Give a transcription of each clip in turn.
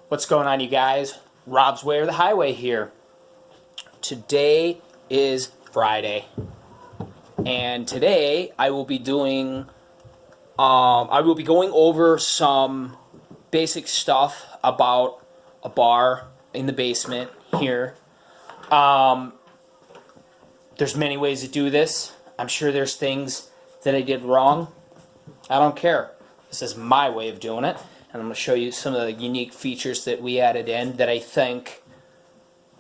What's going on, you guys? Rob's Way or the Highway here. Today is Friday, and today I will be going over some basic stuff about a bar in the basement here. There's many ways to do this. I'm sure there's things that I did wrong. I don't care. This is my way of doing it. And I'm going to show you some of the unique features that we added in that I think,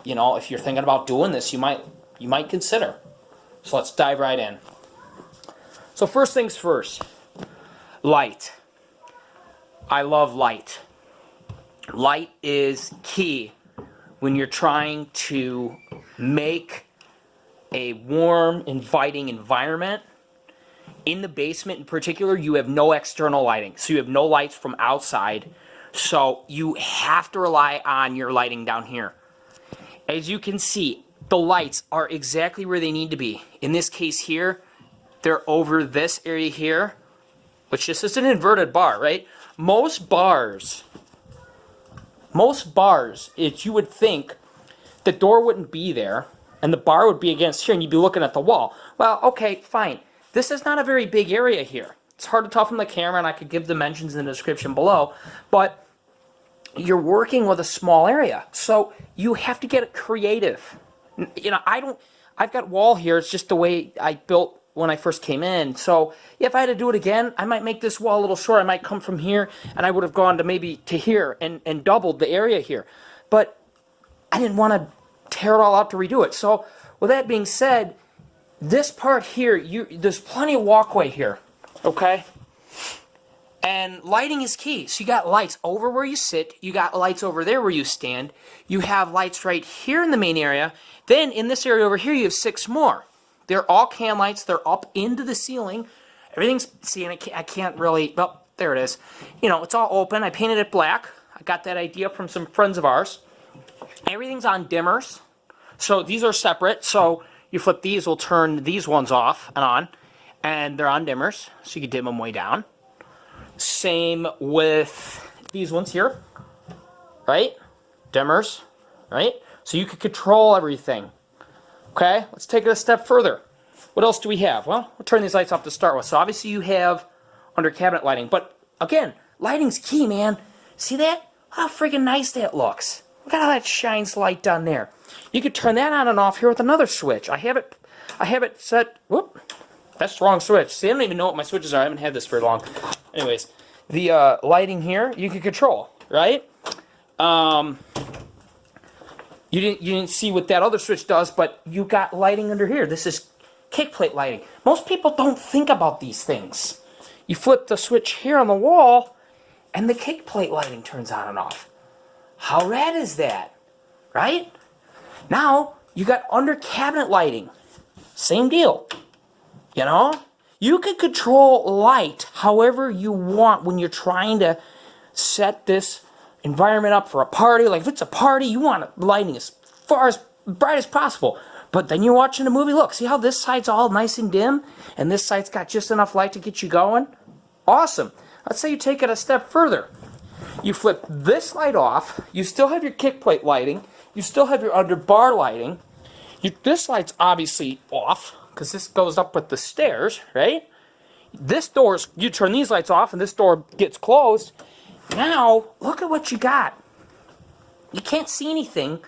if you're thinking about doing this, you might consider. So let's dive right in. So first things first, light. I love light. Light is key when you're trying to make a warm, inviting environment. In the basement in particular, you have no external lighting. So you have no lights from outside. So you have to rely on your lighting down here. As you can see, the lights are exactly where they need to be. In this case here, they're over this area here, which this is an inverted bar, right? Most bars, you would think the door wouldn't be there and the bar would be against here and you'd be looking at the wall. Well, okay, fine. This is not a very big area here. It's hard to tell from the camera, and I could give dimensions in the description below, but you're working with a small area, so you have to get it creative. I've got wall here, it's just the way I built when I first came in, so if I had to do it again, I might make this wall a little short. I might come from here, and I would have gone to maybe to here and doubled the area here, but I didn't want to tear it all out to redo it. So with that being said, this part here, there's plenty of walkway here, okay? And lighting is key. So you got lights over where you sit. You got lights over there where you stand. You have lights right here in the main area. Then in this area over here, you have 6 more. They're all can lights. They're up into the ceiling. Everything's, see, and I can't really, well, there it is. It's all open. I painted it black. I got that idea from some friends of ours. Everything's on dimmers. So these are separate. So you flip these, will turn these ones off and on, and they're on dimmers, so you can dim them way down. Same with these ones here, right? Dimmers, right? So you can control everything. Okay, let's take it a step further. What else do we have? Well, we'll turn these lights off to start with. So obviously you have under cabinet lighting, but again, lighting's key, man. See that? How freaking nice that looks. Look at how that shines light down there. You could turn that on and off here with another switch. I have it set. Whoop, that's the wrong switch. See, I don't even know what my switches are. I haven't had this for long. Anyways, the lighting here you can control, right? You didn't see what that other switch does, but you got lighting under here. This is kick plate lighting. Most people don't think about these things. You flip the switch here on the wall, and the kick plate lighting turns on and off. How rad is that, right? Now, you got under cabinet lighting. Same deal. You can control light however you want when you're trying to set this environment up for a party. Like if it's a party, you want lighting as bright as possible. But then you're watching a movie. Look, see how this side's all nice and dim? And this side's got just enough light to get you going? Awesome. Let's say you take it a step further. You flip this light off. You still have your kick plate lighting. You still have your under bar lighting. This light's obviously off because this goes up with the stairs, right? This door's, you turn these lights off and this door gets closed. Now, look at what you got. You can't see anything,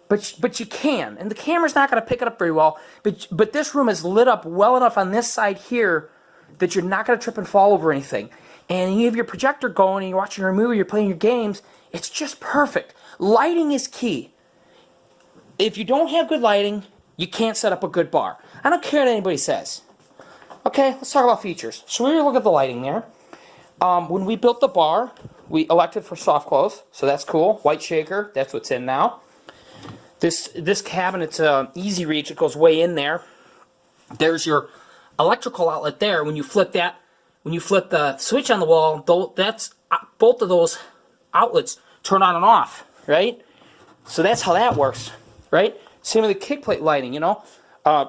but you can. And the camera's not going to pick it up very well. But this room is lit up well enough on this side here that you're not going to trip and fall over anything. And you have your projector going and you're watching your movie, you're playing your games. It's just perfect. Lighting is key. If you don't have good lighting, you can't set up a good bar. I don't care what anybody says. Okay, let's talk about features. So we're going to look at the lighting there. When we built the bar, we elected for soft close, so that's cool. White shaker, that's what's in now. This cabinet's easy reach, it goes way in there. There's your electrical outlet there. When you flip the switch on the wall, that's both of those outlets turn on and off, right? So that's how that works, right? Same with the kick plate lighting,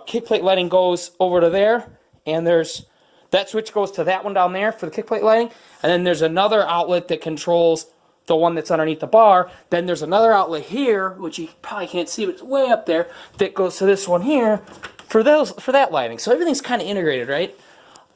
Kick plate lighting goes over to there, and that switch goes to that one down there for the kick plate lighting, and then there's another outlet that controls the one that's underneath the bar. Then there's another outlet here, which you probably can't see, but it's way up there, that goes to this one here for that lighting. So everything's kind of integrated, right?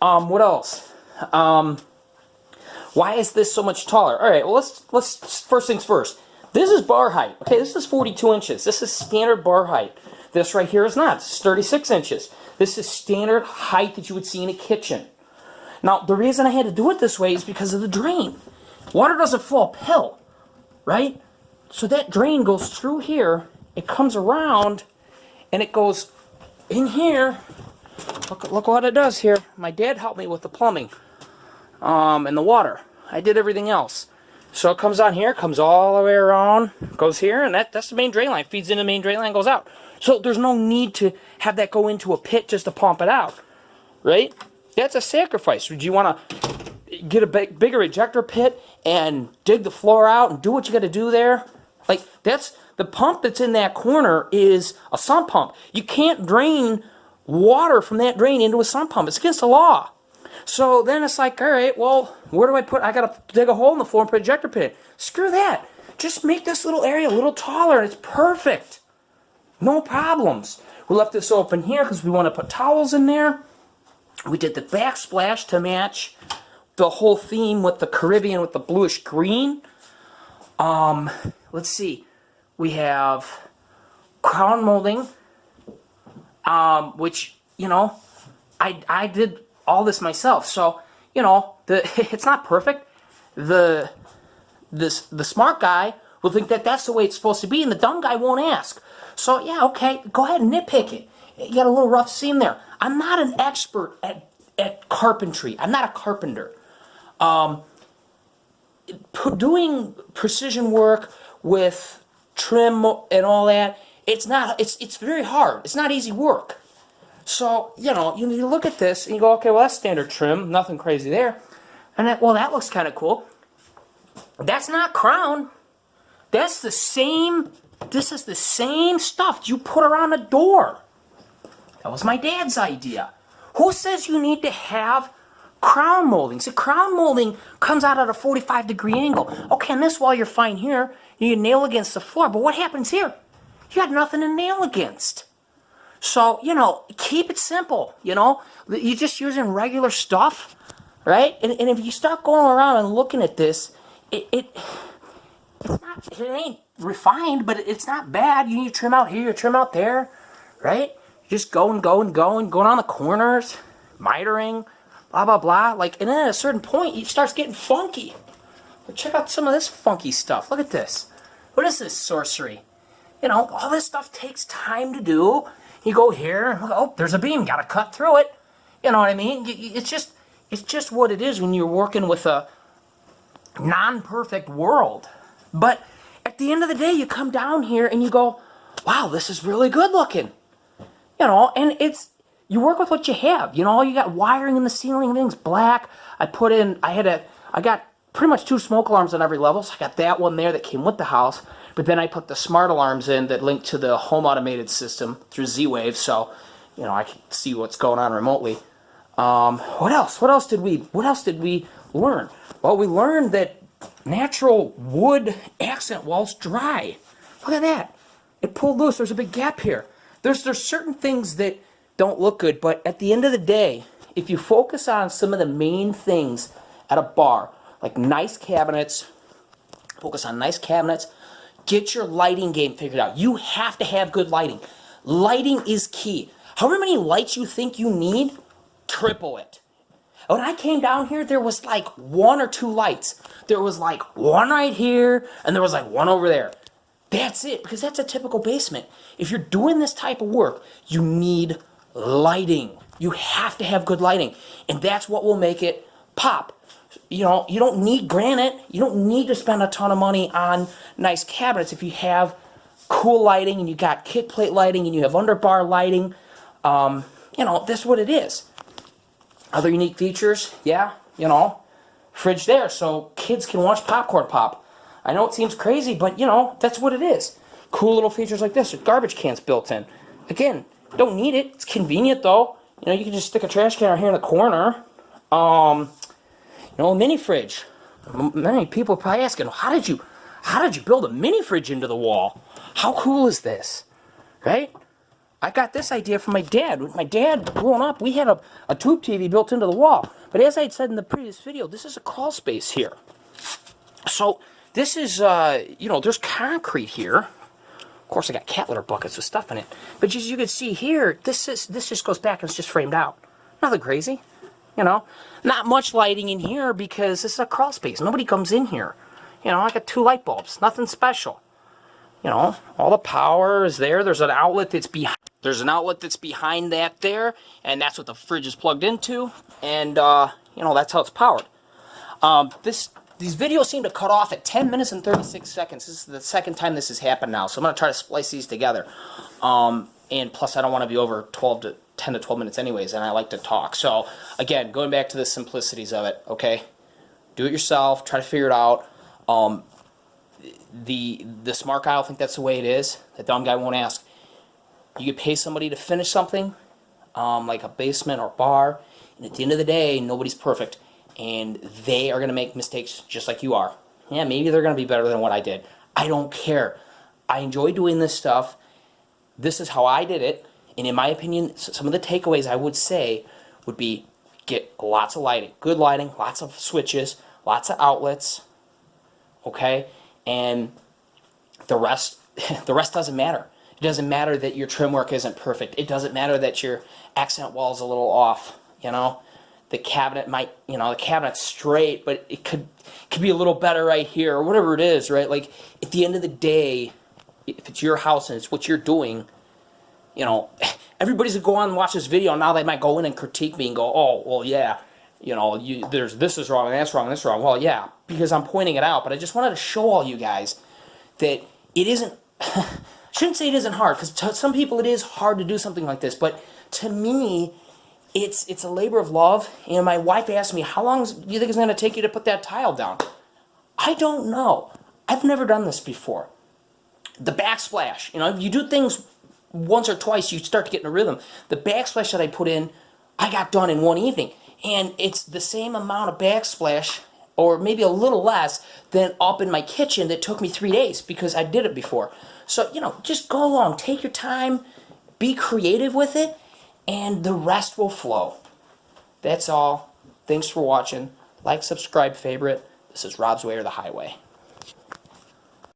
What else? Why is this so much taller? All right, well, let's first things first. This is bar height. Okay, this is 42 inches. This is standard bar height. This right here is not. This is 36 inches. This is standard height that you would see in a kitchen. Now, the reason I had to do it this way is because of the drain. Water doesn't flow uphill, right? So that drain goes through here, it comes around, and it goes in here. Look what it does here. My dad helped me with the plumbing and the water. I did everything else. So it comes on here, comes all the way around, goes here, and that's the main drain line. Feeds into the main drain line, goes out. So there's no need to have that go into a pit just to pump it out, right? That's a sacrifice. Would you want to get a bigger ejector pit and dig the floor out and do what you got to do there? Like, that's the pump that's in that corner is a sump pump. You can't drain water from that drain into a sump pump. It's against the law. So then it's like, all right, well, where do I put? I got to dig a hole in the floor and put an ejector pit in. Screw that. Just make this little area a little taller, and it's perfect. No problems. We left this open here because we want to put towels in there. We did the backsplash to match the whole theme with the Caribbean with the bluish green. Let's see. We have crown molding, which, you know, I did all this myself. So, you know, it's not perfect. The smart guy will think that that's the way it's supposed to be, and the dumb guy won't ask. So, yeah, okay, go ahead and nitpick it. You got a little rough seam there. I'm not an expert at carpentry. I'm not a carpenter. Doing precision work with trim and all that, it's very hard. It's not easy work. So, you know, you look at this and you go, okay, well, that's standard trim, nothing crazy there. And that looks kind of cool. That's not crown. This is the same stuff you put around a door. That was my dad's idea. Who says you need to have crown molding? So crown molding comes out at a 45-degree angle. Okay, and this wall you're fine here. You nail against the floor. But what happens here? You got nothing to nail against. So, you know, keep it simple, you know. You're just using regular stuff, right? And if you start going around and looking at this, it ain't refined, but it's not bad. You need to trim out here, trim out there, right? Just going on the corners, mitering, blah, blah, blah. Like, and then at a certain point, it starts getting funky. But check out some of this funky stuff. Look at this. What is this sorcery? You know, all this stuff takes time to do. You go here, and oh, there's a beam. Got to cut through it. You know what I mean? It's just what it is when you're working with a non-perfect world. But at the end of the day, you come down here and you go, wow, this is really good looking. You know, and you work with what you have. You know, you got wiring in the ceiling, everything's black. I got pretty much 2 smoke alarms on every level. So I got that one there that came with the house. But then I put the smart alarms in that link to the home automated system through Z-Wave. So, you know, I can see what's going on remotely. What else? What else did we learn? Well, we learned that natural wood accent walls dry. Look at that. It pulled loose. There's a big gap here. There's certain things that don't look good, but at the end of the day, if you focus on some of the main things at a bar, like nice cabinets, focus on nice cabinets, get your lighting game figured out. You have to have good lighting. Lighting is key. However many lights you think you need, triple it. When I came down here, there was like 1 or 2 lights. There was like one right here, and there was like one over there. That's it, because that's a typical basement. If you're doing this type of work, you need lighting. You have to have good lighting, and that's what will make it pop. You know, you don't need granite. You don't need to spend a ton of money on nice cabinets if you have cool lighting and you got kick plate lighting and you have underbar lighting. You know, that's what it is. Other unique features, yeah, you know, fridge there so kids can watch popcorn pop. I know it seems crazy, but, you know, that's what it is. Cool little features like this with garbage cans built in. Again, don't need it. It's convenient, though. You know, you can just stick a trash can right here in the corner. You know, a mini fridge. Many people are probably asking, how did you build a mini fridge into the wall? How cool is this? Right? I got this idea from my dad. My dad, growing up, we had a tube TV built into the wall. But as I had said in the previous video, this is a crawl space here. So this is, there's concrete here. Of course, I got cat litter buckets with stuff in it. But as you can see here, this just goes back and it's just framed out. Nothing crazy. Not much lighting in here because this is a crawl space. Nobody comes in here. I got 2 light bulbs. Nothing special. All the power is there. There's an outlet that's behind that there, and that's what the fridge is plugged into. And that's how it's powered. These videos seem to cut off at 10 minutes and 36 seconds. This is the second time this has happened now, so I'm going to try to splice these together. And plus, I don't want to be over 10 to 12 minutes anyways, and I like to talk. So, again, going back to the simplicities of it, okay? Do it yourself. Try to figure it out. The smart guy will think that's the way it is. The dumb guy won't ask. You could pay somebody to finish something, like a basement or bar, and at the end of the day, nobody's perfect. And they are going to make mistakes just like you are. Yeah, maybe they're going to be better than what I did. I don't care. I enjoy doing this stuff. This is how I did it. And in my opinion, some of the takeaways I would say would be get lots of lighting. Good lighting, lots of switches, lots of outlets. Okay? And the rest doesn't matter. It doesn't matter that your trim work isn't perfect. It doesn't matter that your accent wall is a little off, The cabinet the cabinet's straight, but it could be a little better right here, or whatever it is, right? Like, at the end of the day, if it's your house and it's what you're doing, everybody's going to go on and watch this video, and now they might go in and critique me and go, oh, well, yeah, this is wrong, and that's wrong, and that's wrong. Well, yeah, because I'm pointing it out, but I just wanted to show all you guys that it isn't, I shouldn't say it isn't hard, because to some people it is hard to do something like this, but to me, it's a labor of love. My wife asked me, how long do you think it's going to take you to put that tile down? I don't know. I've never done this before. The backsplash, you do things once or twice, you start to get in a rhythm. The backsplash that I put in, I got done in one evening. And it's the same amount of backsplash, or maybe a little less, than up in my kitchen that took me 3 days because I did it before. So, just go along. Take your time. Be creative with it. And the rest will flow. That's all. Thanks for watching. Like, subscribe, favorite. This is Rob's Way or the Highway.